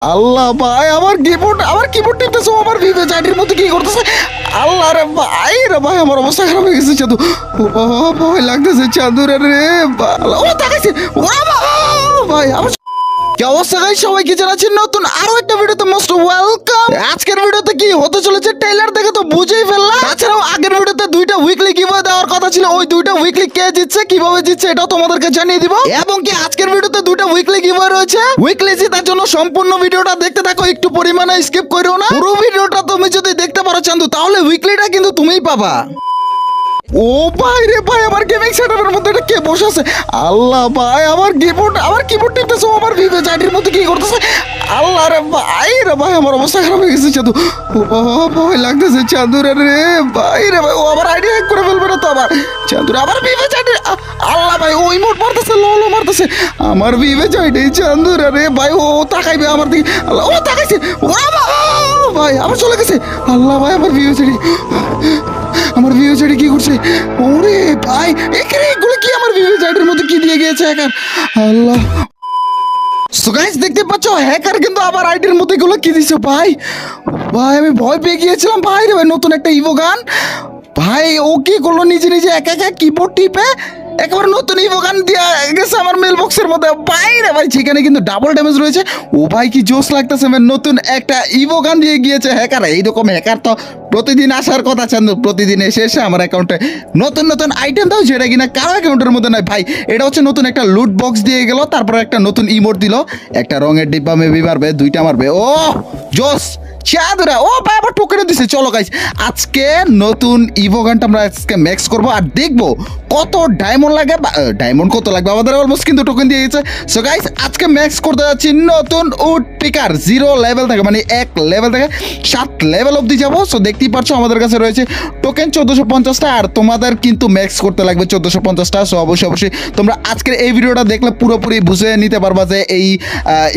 আল্লাহ ভাই, আমার কিবোর্ড টিপতেছে, আমার ভিভো চাটির মধ্যে কি করতেছে? আল্লাহ রে ভাই, আমার অবস্থা খারাপ হয়ে গেছে। চাঁদু, ও বাবা, ভয় লাগতেছে চাঁদু রে ও তাকাইছে, ও বাবা, ভাই আমার কি অবস্থা গাইস, সবাইকে জানাচ্ছি নতুন আরো একটা ভিডিওতে মোস্ট ওয়েলকাম। আজকের ভিডিওতে কি হতে চলেছে ট্রেলার দেখে তো বুঝেই ফেললাম। তাছাড়াও আগের ভিডিওতে দুইটা উইকলি গিভওয়ে দেওয়ার কথা ছিল, ওই দুইটা উইকলি কে জিতছে, কিভাবে জিতছে এটাও তোমাদেরকে জানিয়ে দিব। এবং কি আজকের ভিডিওতে দুইটা উইকলি গিভওয়ে রয়েছে, উইকলি জেতার জন্য সম্পূর্ণ ভিডিওটা দেখতে থাকো, একটু পরিমাণে স্কিপ করো না। পুরো ভিডিওটা তুমি যদি দেখতে পারো চান্দু, তাহলে উইকলিটা কিন্তু তুমিই পাবা। ও ভাই রে ভাই, আমার গেমিং সেটআপের মধ্যে এটা কে বসে আছে? আল্লাহ ভাই, আমার কিবোর্ড টিপতেছে, আমার ভিভো চাটির মধ্যে কি করতেছে? আল্লাহ রে ভাই, আমার অবস্থা খারাপ হয়ে গেছে। চাঁদু, ও বাবা, ভয় লাগতেছে চাঁদু রে ভাই, ও আবার আইডি হ্যাক করে ফেলবে না তো আবার? চাঁদু রে, আমার ভিভো চাটি, আল্লাহ ভাই, ও ইমোট মারতেছে, ললো মারতেছে, আমার ভিভো চাটি চাঁদু রে ভাই, ও তাকাইবে আমার দিকে। আল্লাহ, ও তাকাইছে, ও বাবা ভাই, আবার চলে গেছে। আল্লাহ ভাই, আমার ভিভো চাটি কি করছে? ওরে ভাই, এগুলো কি আমার ভিভো চাটির মধ্যে কি দিয়ে গিয়েছে হ্যাকার? আল্লাহ। সো গাইস, দেখতে পাচ্ছ হ্যাকার কিন্তু আবার আইডির মধ্যে এগুলো কি দিছে ভাই? ভাই আমি ভয় পেয়ে গিয়েছিলাম ভাই রে ভাই, নতুন একটা ইভো গান ভাই, ও কি করলো নিজে নিজে একা একা কিবোর্ড টিপে একেবারে নতুন ইভো গান দিয়ে গেছে আমার মেল বক্সের মধ্যে ভাই রে ভাই। সেখানে কিন্তু ডাবল ড্যামেজ রয়েছে। ও ভাই কি জোস লাগতেছে, নতুন একটা ইভো গান দিয়ে গিয়েছে হ্যাকার। এইরকম হ্যাকার তো প্রতিদিন আসার কথা চান্দু, প্রতিদিন এসে এসে আমার অ্যাকাউন্টে নতুন নতুন আইটেম দাও, যেটা কিনা কারো অ্যাকাউন্টের মধ্যে নয় ভাই। এটা হচ্ছে নতুন একটা লুট বক্স দিয়ে গেল, তারপর একটা নতুন ইমোট দিল, একটা রঙের ডিব্বা মেবি মারবে, দুইটা মারবে। ও জোস চাঁদরা, ও ভাই আবার টোকেন দিছে। চলো গাইস, আজকে নতুন ইভো গানটা আমরা আজকে ম্যাক্স করবো আর দেখবো কত ডায়মন্ড লাগে, ডায়মন্ড কত লাগবে। আমাদের অলমোস্ট কিন্তু টোকেন দিয়ে গেছে। সো গাইস, আজকে ম্যাক্স করতে যাচ্ছি নতুন উড পিকার 0 লেভেল থেকে, মানে 1 লেভেল থেকে 7 লেভেল অবধি যাবো। সো দেখতেই পারছো আমাদের কাছে রয়েছে টোকেন 1450টা, আর তোমাদের কিন্তু ম্যাক্স করতে লাগবে 1450টা। সো অবশ্যই তোমরা আজকের এই ভিডিওটা দেখলে পুরোপুরি বুঝে নিতে পারবা যে এই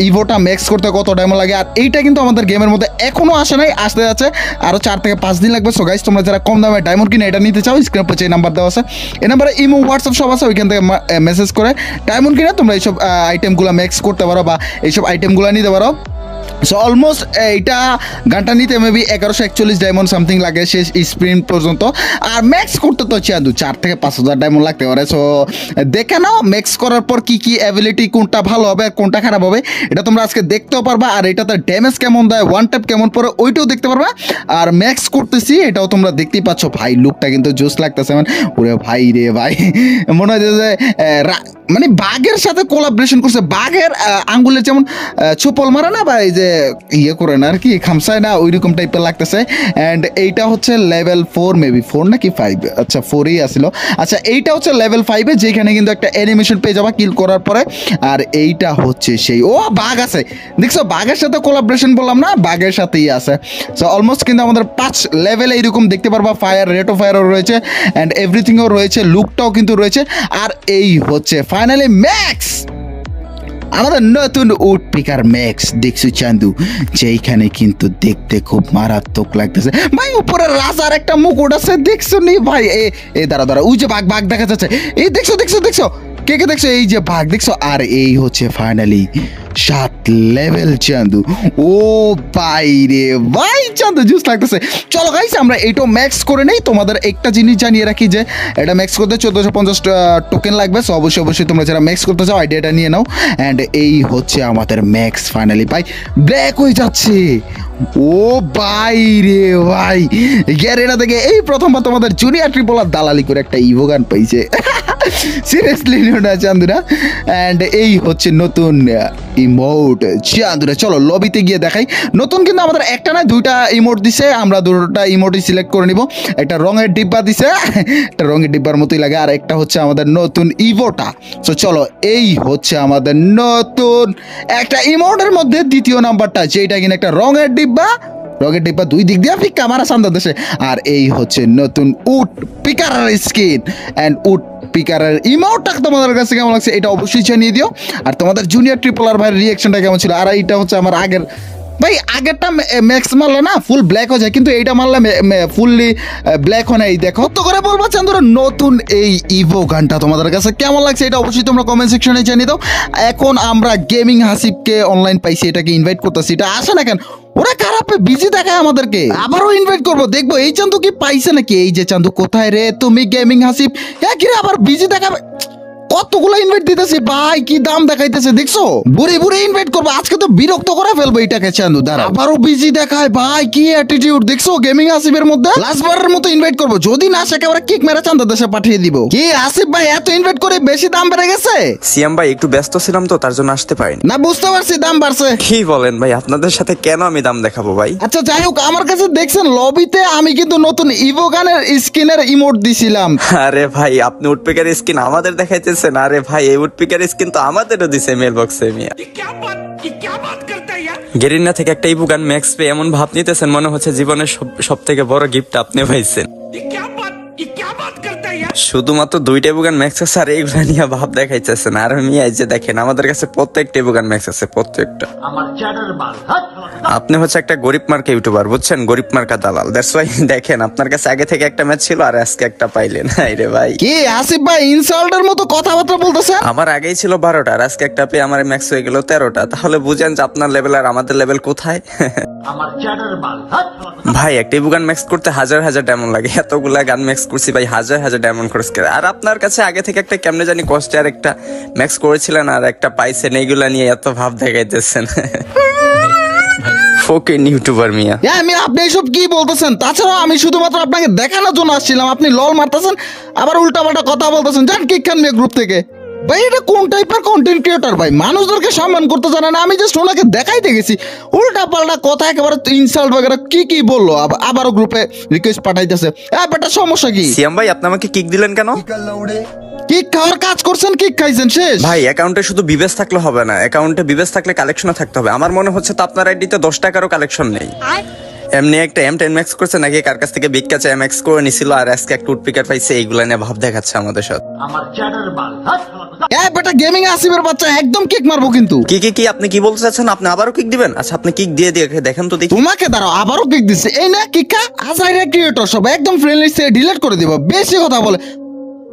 ইভোটা ম্যাক্স করতে কত ডায়মন্ড লাগে। আর এইটা কিন্তু আমাদের গেমের মধ্যে এখনো আসে নাই, আসতে যাচ্ছে আরো 4 থেকে 5 দিন লাগবে। সো গাইস, তোমরা যারা কম দামে ডায়মন্ড কিনে এটা নিতে চাও, স্ক্রিনে পড়ছে এই নাম্বার দেওয়া আছে, এই নাম্বারে ইমো হোয়াটসঅ্যাপ সব আছে, ওইখান থেকে মেসেজ করে ডায়মন্ড কিনে তোমরা এইসব আইটেমগুলো ম্যাক্স করতে পারো বা এইসব আইটেমগুলো নিতে পারো। সো অলমোস্ট এইটা গানটা নিতে মেবি 1141 ডায়মন্ড সামথিং লাগে শেষ স্প্রিন্ট পর্যন্ত। আর ম্যাক্স করতে তো চাঁদু 4 থেকে 5000 ডায়মন্ড লাগতে পারে। সো দেখে নাও ম্যাক্স করার পর কি কি অ্যাবিলিটি, কোনটা ভালো হবে আর কোনটা খারাপ হবে, এটা তোমরা আজকে দেখতেও পারবা। আর এটাতে ড্যামেজ কেমন দেয়, ওয়ান ট্যাপ কেমন পড়ে, ওইটাও দেখতে পারবা। আর ম্যাক্স করতেছি এটাও তোমরা দেখতেই পাচ্ছ ভাই, লুকটা কিন্তু জোস লাগতেছে। মানে ওরে ভাই রে ভাই, মনে হয় যে মানে বাঘের সাথে কোলাবরেশন করছে, বাঘের আঙ্গুলের যেমন চোপল মারা না বা এই যে ইয়ে করে না আর কি, খামসায় না, ওই রকম টাইপের লাগতেছে। অ্যান্ড এইটা হচ্ছে লেভেল 4, মেবি 4 নাকি 5, আচ্ছা 4ই আসছিল। আচ্ছা এইটা হচ্ছে লেভেল 5-এ, যেখানে কিন্তু একটা অ্যানিমেশন পেয়ে যাবা কিল করার পরে। আর এইটা হচ্ছে সেই, ও বাঘ আছে দেখছো, বাঘের সাথে কোলাবরেশন বললাম না, বাঘের সাথেই আছে। সো অলমোস্ট কিন্তু আমাদের 5 লেভেলে এইরকম দেখতে পারবা, ফায়ার রেট অফ ফায়ারও রয়েছে অ্যান্ড এভরিথিংও রয়েছে, লুকটাও কিন্তু রয়েছে। আর এই হচ্ছে ফাইনালি ম্যাক্স, আমাদের নতুন উড পিকার ম্যাক্স। দেখছো চান্দু, যেইখানে কিন্তু দেখতে খুব মারাত্মক লাগতেছে ভাই। উপরে রাজার একটা মুকুট আছে, দেখছো নি ভাই? এ দাঁড়া, ওই যে বাঘ দেখা যাচ্ছে, এই দেখছো কে দেখছো, এই যে বাঘ দেখছো। আর এই হচ্ছে ফাইনালি 7 লেভেল চান্দু। ও ভাই রে ভাই, চান্দু জুস লাগতেছে। চলো গাইস, আমরা এইটাও ম্যাক্স করে নেই। তোমাদের একটা জিনিস জানিয়ে রাখি যে এটা ম্যাক্স করতে 1450 টোকেন লাগবে। সো অবশ্যই তোমরা যারা ম্যাক্স করতে চাও আইডিয়াটা নিয়ে নাও। অ্যান্ড এই হচ্ছে আমাদের ম্যাক্স ফাইনালি ভাই, ব্ল্যাক হয়ে যাচ্ছে। ও ভাই রে ভাই, গ্যারেটা থেকে এই প্রথমবার তোমাদের জুনিয়র ট্রিপলার দালালি করে একটা ইভো গান পাইছে। সিরিয়াসলি না চান্দুরা। অ্যান্ড এই হচ্ছে নতুন ইমোট চান্দুরা। চলো লবিতে গিয়ে দেখাই। নতুন কিন্তু আমাদের একটা না দুইটা ইমোট দিছে, আমরা দুটোটা ইমোটই সিলেক্ট করে নিব। একটা রঙের ডিব্বা দিছে, একটা রঙের ডিব্বার মতোই লাগে, আর একটা হচ্ছে আমাদের নতুন ইভোটা। সো চলো, এই হচ্ছে আমাদের নতুন একটা ইমোটের মধ্যে দ্বিতীয় নাম্বারটা, যেটা কিনা একটা রঙের ডিব্বা দুই দিক দিয়ে ফিক্কা মারা সান্দা দেশে। আর এই হচ্ছে নতুন উড পিকারের স্কিন অ্যান্ড উড পিকারের ইমোটটা তোমাদের কাছে কেমন লাগছে এটা অবশ্যই জানিয়ে দিও। আর তোমাদের জুনিয়র ট্রিপলার ভাইয়ের রিয়াকশনটা কেমন ছিল। আর এইটা হচ্ছে আমার আগের ভাই আগেরটা ম্যাক্স মারলে না ফুল ব্ল্যাক হয়ে যায়, কিন্তু এইটা মারলে ফুললি ব্ল্যাক হয় না। এই দেখো তো করে বলবো চান্দুরা, নতুন এই ইভো গানটা তোমাদের কাছে কেমন লাগছে এটা অবশ্যই তোমরা কমেন্ট সেকশনে জানিয়ে দাও। এখন আমরা গেমিং হাসিবকে অনলাইন পাইছি, এটাকে ইনভাইট করতেছি, এটা আসে না কেন, ওরা খারাপে বিজি দেখায় আমাদেরকে। আবারও ইনভাইট করবো, দেখবো এই চান্দু কি পাইছে নাকি। এই যে চান্দু কোথায় রে তুমি গেমিং হাসিব, হ্যাঁ কি রে আবার বিজি দেখাবে, কতগুলো ইনভাইট দিতেছে ভাই, কি দাম দেখাইতেছে দেখছো, বুড়ি বুড়ি ইনভাইট করবো আজকে তো বিরক্ত করে ফেলবো এটাকে চান্দু দ্বারা। আবারও বিজি দেখায় ভাই, কি অ্যাটিটিউড দেখছো গেমিং আসিফের মধ্যে। লাস্টবারের মতো ইনভাইট করবো, যদি না সে একেবারে কিক মেরে চান্দা দেশে পাঠিয়ে দিব। কি আসিফ ভাই এত ইনভাইট করে বেশি দাম বেড়ে গেছে? সিয়াম ভাই একটু ব্যস্ত ছিলাম তো তার জন্য আসতে পারিনি। না বুঝতে পারছি দাম বাড়ছে। কি বলেন ভাই, আপনাদের সাথে কেন আমি দাম দেখাবো ভাই? আচ্ছা যাই হোক, আমার কাছে দেখছেন লবিতে আমি কিন্তু নতুন ইভো গানের স্কিনের ইমোট দিছিলাম। আরে ভাই আপনি উডপিকার স্কিন আমাদের দেখাইতেছেন? আরে ভাই এই উডপিকার স্কিন তো আমাদেরও দিছে মেল বক্সে মিয়া। গেরিনা থেকে একটা ইভো গান ম্যাক্স পেয়ে এমন ভাব নিতেছেন মনে হচ্ছে জীবনের সব থেকে বড় গিফট আপনি পাইছেন। শুধুমাত্র 2টা ইভোগান ম্যাক্স আছে আর এইগুলা নিয়ে ভাব দেখাইতেছেন। আর মিয়া এই যে দেখেন আমাদের কাছে প্রত্যেকটা ইভোগান ম্যাক্স আছে, প্রত্যেকটা। আপনি হচ্ছে একটা গরিব মার্কা ইউটিউবার বুঝছেন, গরিব মার্কা দালাল। দ্যাটস ওয়াই দেখেন আপনার কাছে আগে থেকে একটা ম্যাচ ছিল আর আজকে একটা পাইলেন। রে ভাই কি আসিফ ভাই ইনসাল্টের মতো কথাবার্তা বলতেছে। আমার আগেই ছিল 12টা আর আজকে একটা পেয়ে আমার ম্যাক্স হয়ে গেল 13টা। তাহলে বুঝেন যে আপনার লেভেল আর আমাদের লেভেল কোথায়। ভাই একটা ইভোগান ম্যাক্স করতে হাজার হাজার ডায়মন্ড লাগে, এতগুলা গান ম্যাক্স করছি ভাই, হাজার হাজার ডায়মন্ড খরচ করে। আর আপনার কাছে আগে থেকে একটা কেমনে জানি কষ্টে আর একটা ম্যাক্স করেছিলেন আর একটা পাইছেন, এইগুলা নিয়ে এত ভাব দেখাইতেছেন। ফোকে ইউটিউবার মিয়া। আমি আপনি এইসব কি বলতেছেন? তাছাড়া আমি শুধুমাত্র আপনাকে দেখানোর জন্য আসছিলাম, আপনি লল মারতেছেন আবার উল্টাপাল্টা কথা বলতেছেন। যান কিক খান মিয়া গ্রুপ থেকে। ভাই এটা কোন টাইপের কন্টেন্ট ক্রিয়েটর ভাই, মানুষদেরকে সম্মান করতে জানে না। আমি জাস্ট ওনাকে দেখাইতে গেছি, উল্টা পাল্টা কথা একেবারে ইনসাল্ট বাগেরা কি কি বললো, আবারও গ্রুপে রিকোয়েস্ট পাঠাইতেছে। বেটা সমস্যা কি? সিয়াম ভাই আপনি আমাকে কিক দিলেন কেন? কিক খাওয়ার কাজ করছেন, কিক খাইছেন শেষ। ভাই অ্যাকাউন্টে শুধু বিবেস থাকলে হবে না, অ্যাকাউন্টে বিবেস থাকলে কালেকশনও থাকতে হবে। আমার মনে হচ্ছে তো আপনার আইডিতে 10 টাকারও কালেকশন নেই। এমনি একটা M10 ম্যাক্স করছে নাকি কার কাছ থেকে বিগ কাছে MX করে নিছিল আর আজকে একটা উডপিকার পাইছে, এইগুলা নিয়ে ভাব দেখাচ্ছে আমাদের সাথে। বেটা গেমিং আসিফের বাচ্চা একদম কিক মারবো কিন্তু। কি আপনি কি বলতে চাচ্ছেন? আপনি আবারও কিক দিবেন? আচ্ছা আপনি কিক দিয়ে দেখেন তো দেখি। তোমাকে দাঁড়াও, আবারও কিক দিচ্ছে। এই না কিকা আজাইরা ক্রিয়েটর সব একদম ফ্রেন্ডলি সে ডিলিট করে দিব, বেশি কথা বলে।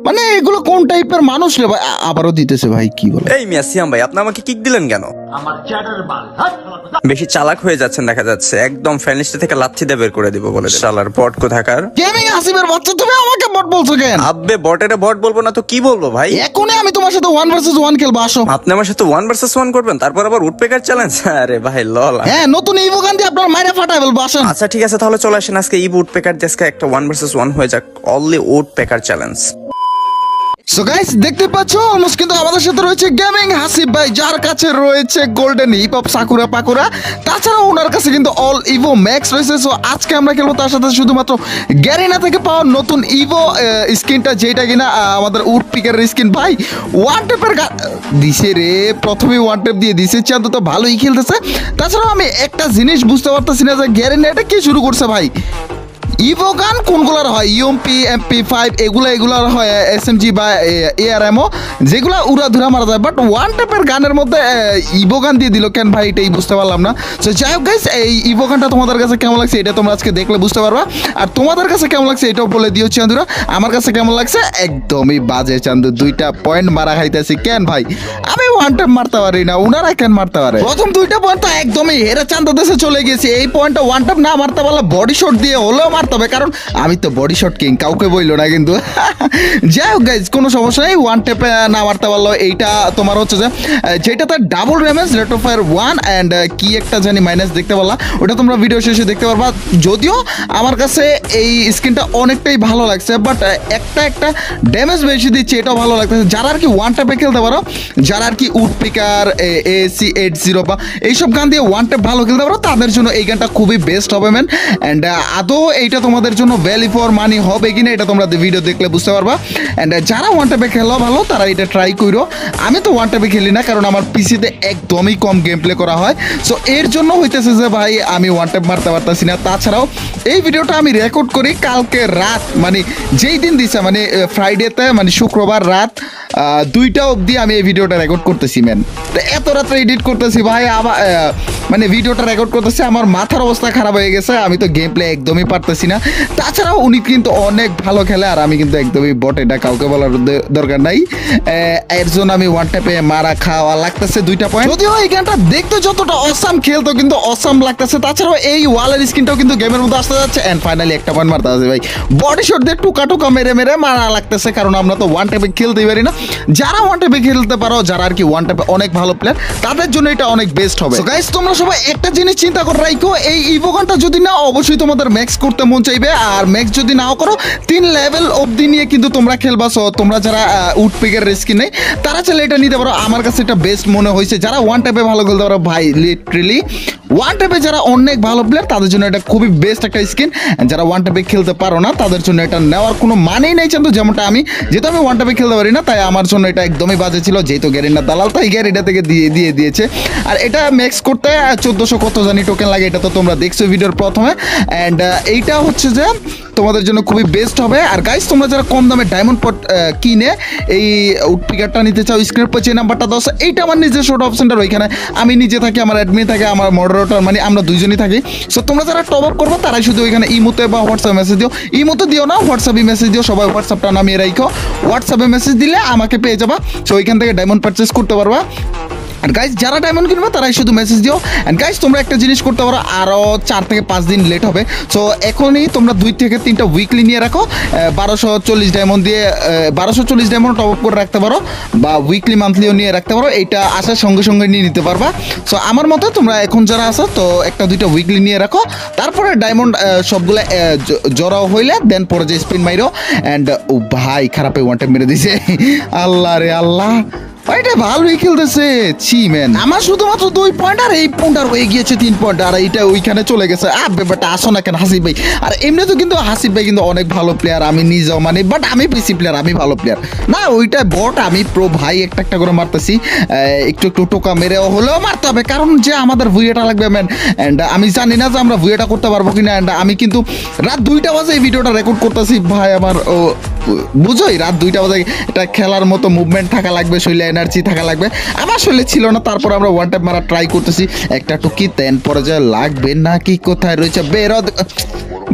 মানে এগুলো কোন টাইপের মানুষ রে ভাই? আবারও দিতেছে ভাই, কি বলে? এই মিয়া সিয়াম ভাই আপনি আমাকে কিক দিলেন কেন? বেশি চালাক হয়ে যাচ্ছেন দেখা যাচ্ছে, একদম ফ্যানিস্ট থেকে লাথি দিয়ে বের করে দিব বলে। শালার বট কোথাকার। গেমিং আসিফের বাচ্চা তুমি আমাকে বট বলছো কেন? আব্বে বটের বট বলবো না তো কি বলবো ভাই? এখনই আমি তোমার সাথে 1 vs 1 খেলবো, আসো। আপনি আমার সাথে 1 vs 1 করবেন, তারপর আবার উডপেকার চ্যালেঞ্জ? আরে ভাই লল। হ্যাঁ নতুন ইভো গান দিয়ে আপনার মাইরা ফাটাই বলবো, আসেন। আচ্ছা ঠিক আছে তাহলে চলে আসেন আজকে ইভ উডপেকার দেশকে একটা 1 vs 1 হয়ে যাক, only woodpecker challenge. So guys দেখতে পাচ্ছ অলমোস্ট কিন্তু আমাদের সাথে রয়েছে গেমিং হাসিব ভাই, যার কাছে রয়েছে গোল্ডেন হিপ হপ সাকুরা পাকুরা। তাছাড়া ওনার কাছে কিন্তু অল ইভো ম্যাক্স রয়েছে। সো আজকে আমরা খেলবো তার সাথে শুধুমাত্র গ্যারিনা থেকে পাওয়া নতুন ইভো স্কিনটা, যেটা কিনা আমাদের উড পিকারের স্কিন। ভাই ওয়ান টেপের দিছে রে, প্রথমে ওয়ান টেপ দিয়ে দিছে, চাঁদ তো ভালোই খেলতেছে। তাছাড়াও আমি একটা জিনিস বুঝতে পারতেছি না যে গ্যারিনা এটা কি শুরু করছে ভাই। ইভো গান কোনগুলার হয়? ইউএমপি MP5 এগুলার হয় SMG বা ARMO, যেগুলা উড়াধুরা মারা যায়। বাট ওয়ান টাইপের গানের মধ্যে ইভো গান দিয়ে দিল কেন ভাই, এটাই বুঝতে পারলাম না। তো যাই হোক গাইস, এই ইভো গানটা তোমাদের কাছে কেমন লাগছে এটা তোমরা আজকে দেখলে বুঝতে পারবা। আর তোমাদের কাছে কেমন লাগছে এটাও বলে দিও চান্দুরা। আমার কাছে কেমন লাগছে একদমই বাজে চান্দু, 2টা পয়েন্ট মারা খাইতেছি কেন ভাই? আমি ওয়ান টাইপ মারতে পারি না, উনারা কেন মারতে পারে? প্রথম 2টা পয়েন্ট তো একদমই হেরে চান্দা দেশে চলে গেছে। এই পয়েন্টটা ওয়ান টাইপ না মারতে পারলে বডি শট দিয়ে হলেও তবে কারণ আমি তো বডি শট কিং, কাউকে বইলো না কিন্তু। যাই হোক গাইজ কোনো সমস্যা নেই, ওয়ান টেপে না মারতে পারলো। এইটা তোমার হচ্ছে যে যেটাতে double damage, rate of fire 1 and কি একটা জানি মাইনাস দেখতে পারলা, ওটা তোমরা ভিডিও শেষে দেখতে পারবা। যদিও আমার কাছে এই স্কিনটা অনেকটাই ভালো লাগছে, বাট একটা ড্যামেজ বেশি দিচ্ছে, এটাও ভালো লাগতেছে। যারা আর কি ওয়ান টেপে খেলতে পারো, যারা আর কি উড পিকার AC80 বা এইসব গান দিয়ে ওয়ান টেপ ভালো খেলতে পারো, তাদের জন্য এই গানটা খুবই বেস্ট হবে ম্যান। অ্যান্ড আদৌ এই এইটা তোমাদের জন্য ভ্যালি ফর মানি হবে কিনা এটা তোমরা ভিডিও দেখলে বুঝতে পারবা। অ্যান্ড যারা ওয়ান ট্যাপে খেলো ভালো তারা এটা ট্রাই করো। আমি তো ওয়ান ট্যাপে খেলি না, কারণ আমার পিসিতে একদমই কম গেম প্লে করা হয়। সো এর জন্য হইতেছে যে ভাই আমি ওয়ান ট্যাপ মারতে পারতেছি না। তাছাড়াও এই ভিডিওটা আমি রেকর্ড করি কালকে রাত, মানে যেই দিন দিছে মানে ফ্রাইডেতে, মানে শুক্রবার রাত 2টা অবধি আমি এই ভিডিওটা রেকর্ড করতেছি ম্যান। তো এত রাত্রে এডিট করতেছি ভাই, আবার মানে ভিডিওটা রেকর্ড করতেছি, আমার মাথার অবস্থা খারাপ হয়ে গেছে। আমি তো গেম প্লে একদমই পারতেছি না। তাছাড়াও উনি কিন্তু অনেক ভালো খেলে আর আমি কিন্তু একদমই বট, এটা কাউকে বলার দরকার নাই। এর জন্য আমি ওয়ান ট্যাপে মারা খাওয়া লাগতেছে 2টা পয়েন্ট। যদিও এই গেমটা দেখতে যতটা অসাম, খেলতো কিন্তু অসাম লাগতেছে। তাছাড়াও এই ওয়ালের স্ক্রিনটাও কিন্তু গেমের মধ্যে আসতে যাচ্ছে। অ্যান্ড ফাইনালি একটা পয়েন্ট মারতে আছে ভাই, বডি শট দিয়ে টুকা টুকা মেরে মেরে মারা লাগতেছে, কারণ আমরা তো ওয়ান ট্যাপে খেলতেই পারি না। যারা ওয়ান ট্যাপে খেলতে পারো, যারা আর কি ওয়ান ট্যাপে অনেক ভালো প্লেয়ার, তাদের জন্য এটা অনেক বেস্ট হবে। সো গাইস, তোমরা সবাই একটা জিনিস চিন্তা করে রাখো, এই ইভোগানটা যদি না, অবশ্যই তোমাদের ম্যাক্স করতে মন চাইবে। আর ম্যাক্স যদি নাও করো 3 লেভেল অবধি নিয়ে কিন্তু তোমরা খেলবা। সো তোমরা যারা উড পিকের রিস্কি নেই, তারা চাইলে এটা নিতে পারো। আমার কাছে এটা বেস্ট মনে হয়েছে। যারা ওয়ান ট্যাপে ভালো খেলতে পারো ভাই, লিটারেলি ওয়ান ট্যাপে যারা অনেক ভালো প্লেয়ার, তাদের জন্য এটা খুবই বেস্ট একটা স্কিন। যারা ওয়ান ট্যাপে খেলতে পারো না, তাদের জন্য এটা নেওয়ার কোনো মানেই নেই। কিন্তু যেমনটা আমি, যেহেতু আমি ওয়ান ট্যাপে খেলতে পারি না, তাই আমার জন্য এটা একদমই বাজে ছিল। যেহেতু গ্যারিনার দালাল, তাই গ্যারিনা থেকে দিয়েছে। আর এটা ম্যাক্স করতে 1400 কত জানি টোকেন লাগে, এটা তো তোমরা দেখছো ভিডিওর প্রথমে। অ্যান্ড এইটা হচ্ছে যে তোমাদের জন্য খুবই বেস্ট হবে। আর গাইস, তোমরা যারা কম দামে ডায়মন্ড পট কিনে এই উড পিকারটা নিতে চাও, স্ক্রিনের পর যে নাম্বারটা দাও, এইটা আমার নিজের শর্ট অপশনটা, ওইখানে আমি নিজে থাকি, আমার অ্যাডমিন থাকে, আমার মডারেটর, মানে আমরা দুইজনই থাকি। সো তোমরা যারা টপ আপ করবো, তারাই শুধু ওইখানে ইমোতে বা হোয়াটসঅ্যাপে মেসেজ দিও। ইমোতে দিও না, হোয়াটসঅ্যাপে মেসেজ দিও। সবাই হোয়াটসঅ্যাপটা নামিয়ে রাখো, হোয়াটসঅ্যাপে মেসেজ দিলে আমাকে পেয়ে যাবা। সো ওইখান থেকে ডায়মন্ড পারচেস করতে পারবা। আর গাইস, যারা ডায়মন্ড কিনবে তারাই শুধু মেসেজ দিও। অ্যান্ড গাইস, তোমরা একটা জিনিস করতে পারো, আরও 4 থেকে 5 দিন লেট হবে। সো এখনই তোমরা 2 থেকে 3টা উইকলি নিয়ে রাখো। 1240 ডায়মন্ড দিয়ে 1240 ডায়মন্ড টপ আপ করে রাখতে পারো, বা উইকলি মান্থলিও নিয়ে রাখতে পারো। এইটা আসার সঙ্গে সঙ্গে নিয়ে নিতে পারবা। সো আমার মতে তোমরা এখন যারা আছো, তো 1-2টা উইকলি নিয়ে রাখো। তারপরে ডায়মন্ড সবগুলো জড়াও হইলে দেন পরে যে স্পিন মাইরো। অ্যান্ড ও ভাই, খারাপে ওয়ান টাইম মেরে দিছে। আল্লাহ রে আল্লাহ, এটা ভালোই খেলতেছে। ম্যান, আমার শুধুমাত্র 2 পয়েন্ট, আর এই পয়েন্টার হয়ে গিয়েছে 3 পয়েন্ট, আর এইটা ওইখানে চলে গেছে। ব্যাপারটা আসো না কেন হাসিব ভাই। আর এমনি তো কিন্তু হাসিব ভাই কিন্তু অনেক ভালো প্লেয়ার, আমি নিজেও মানে, বাট আমি পিসি প্লেয়ার, আমি ভালো প্লেয়ার না। ওইটা বট, আমি প্রো ভাই। একটা করে মারতেছি, একটু টোকা মেরে হলেও মারতে হবে, কারণ যে আমাদের ভুইয়াটা লাগবে ম্যান। অ্যান্ড আমি জানি না যে আমরা ভুইয়াটা করতে পারবো কিনা। অ্যান্ড আমি কিন্তু রাত 2টা বাজে এই ভিডিওটা রেকর্ড করতেছি ভাই। আমার বুঝোই, রাত 2টা বাজে এটা খেলার মতো মুভমেন্ট থাকা লাগবে, শরীরে এনার্জি থাকা লাগবে। আমার শরীরে ছিল না, তারপর আমরা ওয়ান টাইম মারা ট্রাই করতেছি। একটা টুকি তেন পরে যা লাগবে নাকি, কোথায় রয়েছে বের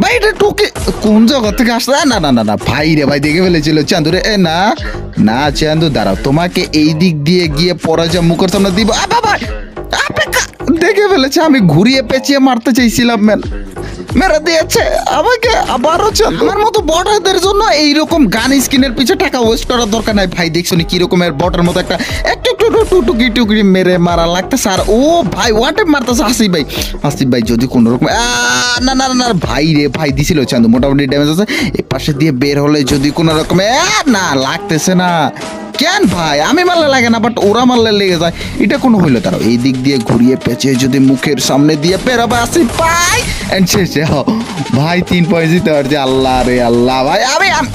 ভাই। এটা টুকি কোন জগৎ থেকে আসছে? না না না না ভাই রে ভাই, দেখে ফেলেছিল চান্দু রে। না না চান্দু, দাঁড়াও, তোমাকে এই দিক দিয়ে গিয়ে পরে যা মুখের সামনে দিব। বাবা দেখে ফেলেছে, আমি ঘুরিয়ে পেঁচিয়ে মারতে চাইছিলাম ম্যান, মেরে দিয়েছে আমাকে আবারও। আমার মতো বটারদের জন্য এইরকম গান স্কিনের পিছে টাকা ওয়েস্ট করার দরকার নাই ভাই। দেখছো নি কি রকমের বটার মতো একটা একটু টুকি টুকি মেরে মারা লাগতেছে। আর ও ভাই ওয়ান টাইম মারতেছে হাসিব ভাই। হাসিব ভাই যদি কোনো রকম না না না ভাই রে ভাই, দিছিল চান্দু, মোটামুটি ড্যামেজ আছে। এই পাশে দিয়ে বের হলে যদি কোনো রকমে না লাগতেছে না কেন ভাই, আমি মারলে লাগে না, বাট ওরা মারলে লেগে যায়। এটা কোনো হইলো? তারা এই দিক দিয়ে ঘুরিয়ে পেঁচিয়ে যদি মুখের সামনে দিয়ে বেরোবে আসি পাই। এন্ড শেষে ভাই 3 পয়েন্ট জিতে পারছি। আল্লাহ রে আল্লাহ ভাই, আমি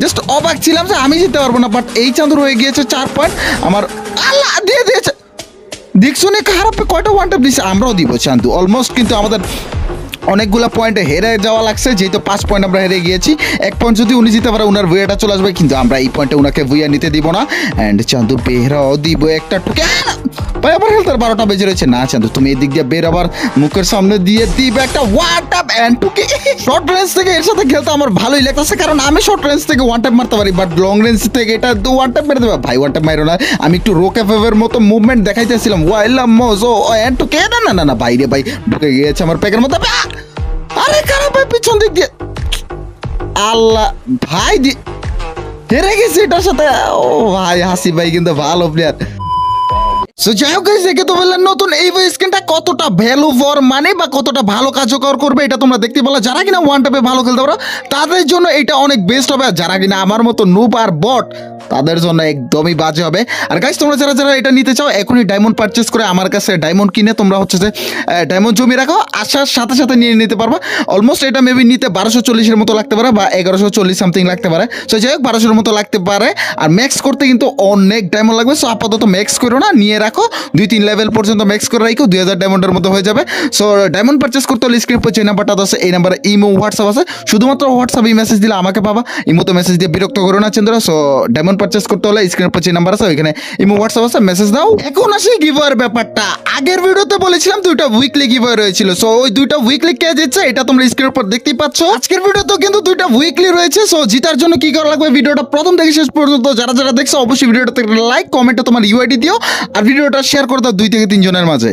জাস্ট অবাক ছিলাম যে আমি জিতে পারবো না, বাট এই চাঁদুর হয়ে গিয়েছে 4 পয়েন্ট আমার। আল্লাহ দিয়ে দিয়েছে, দেখছো না খারাপে কয়টা ওয়ান টাইম দিচ্ছে। আমরাও দিব চান্দু অলমোস্ট, কিন্তু আমাদের অনেকগুলো পয়েন্টে হেরে যাওয়া লাগছে, যেহেতু 5 পয়েন্ট আমরা হেরে গিয়েছি। 1 পয়েন্ট যদি উনি জিতে পারে, উনার ভুইয়াটা চলে আসবে, কিন্তু আমরা এই পয়েন্টে উনাকে ভুইয়া নিতে দিব না। অ্যান্ড চান্দু বেহরাও দিব একটা টুকে ভাই। আমার হেলথের 12টা বেজে রয়েছে। না চান্দু, তুমি এই দিক দিয়ে বের আবার মুখের সামনে দিয়ে দিবে একটা ওয়ান টাপ অ্যান্ড টুকে। শর্ট রেঞ্জ থেকে এর সাথে খেলতে আমার ভালোই লাগতেছে, কারণ আমি শর্ট রেঞ্জ থেকে ওয়ান টাইম মারতে পারি, বাট লং রেঞ্জ থেকে এটা ওয়ান টাইম মেরে দেবে ভাই। ওয়ান টাইম মারো না, আমি একটু রোকে ফেভের মতো মুভমেন্ট দেখাইতেছিলাম। ওয়াইলাম মোজো অ্যান্ড টুকে। না না না না ভাই রে ভাই, ঢুকে গিয়েছে আমার প্যাকের মধ্যে। আরে খারাপ ভাই, পিছন দিক দিয়ে আল্লাহ ভাই হেরে গেছি এটার সাথে। ও ভাই, হাসিব ভাই কিন্তু ভালো প্লেয়ার। সো যাই হোক guys, দেখে তো বললেন নতুন এই স্কিনটা কতটা ভ্যালু ফর মানে বা কতটা ভালো কার্যকর করবে এটা তোমরা দেখতে পেলে। যারা কিনা ওয়ান টাপে ভালো খেলতে পারো তাদের জন্য এটা অনেক বেস্ট হবে, আর যারা কিনা আমার মতো নুব আর বট তাদের জন্য একদমই বাজে হবে। আর গাইস তোমরা যারা যারা এটা নিতে চাও এখনই ডায়মন্ড পারচেস করে আমার কাছে ডায়মন্ড কিনে তোমরা হচ্ছে যে ডায়মন্ড জমি রাখো, আসার সাথে সাথে নিয়ে নিতে পারবা। অলমোস্ট এটা মেবি নিতে 1240-এর মতো লাগতে পারে বা 1140 সামথিং লাগতে পারে। সো যাই হোক 1200-এর মতো লাগতে পারে, আর ম্যাক্স করতে কিন্তু অনেক ডায়মন্ড লাগবে। সো আপাতত ম্যাক্স করো না, নিয়ে রাখো 2-3 লেভেল পর্যন্ত ম্যাক্স করে রাখো, 2000 ডায়মন্ডের মতো হয়ে যাবে। সো ডায়মন্ড পারচেস করতে হলে স্ক্রিন পর যে নাম্বারটা আছে এই নাম্বারে ইমো হোয়াটসঅ্যাপ আছে, শুধুমাত্র হোয়াটসঅ্যাপে মেসেজ দিলে আমাকে পাবা, ইমোতে মেসেজ দিয়ে বিরক্ত করো না চন্দ্র। সো ডায়মন্ড পারচেস করতে হলে স্ক্রিনের পর যে নাম্বার আছে ওইখানে ইমো হোয়াটসঅ্যাপ আছে, মেসেজ দাও। এখন আসি গিভওয়ের ব্যাপারটা। আগের ভিডিওতে বলেছিলাম 2টা উইকলি গিভওয়ে রয়েছিল, সো ওই 2টা উইকলি কে জিতছে এটা তোমরা স্ক্রিনের পর দেখতেই পাচ্ছ। আজকের ভিডিওতেও কিন্তু 2টা উইকলি রয়েছে। সো জিতার জন্য কি করা লাগবে, ভিডিওটা প্রথম থেকে শেষ পর্যন্ত যারা যারা দেখছো অবশ্যই ভিডিওটাতে লাইক কমেন্টে তোমার ইউআইডি দিও, আর ভিডিওটা শেয়ার করে দাও 2 থেকে 3 জনের মাঝে।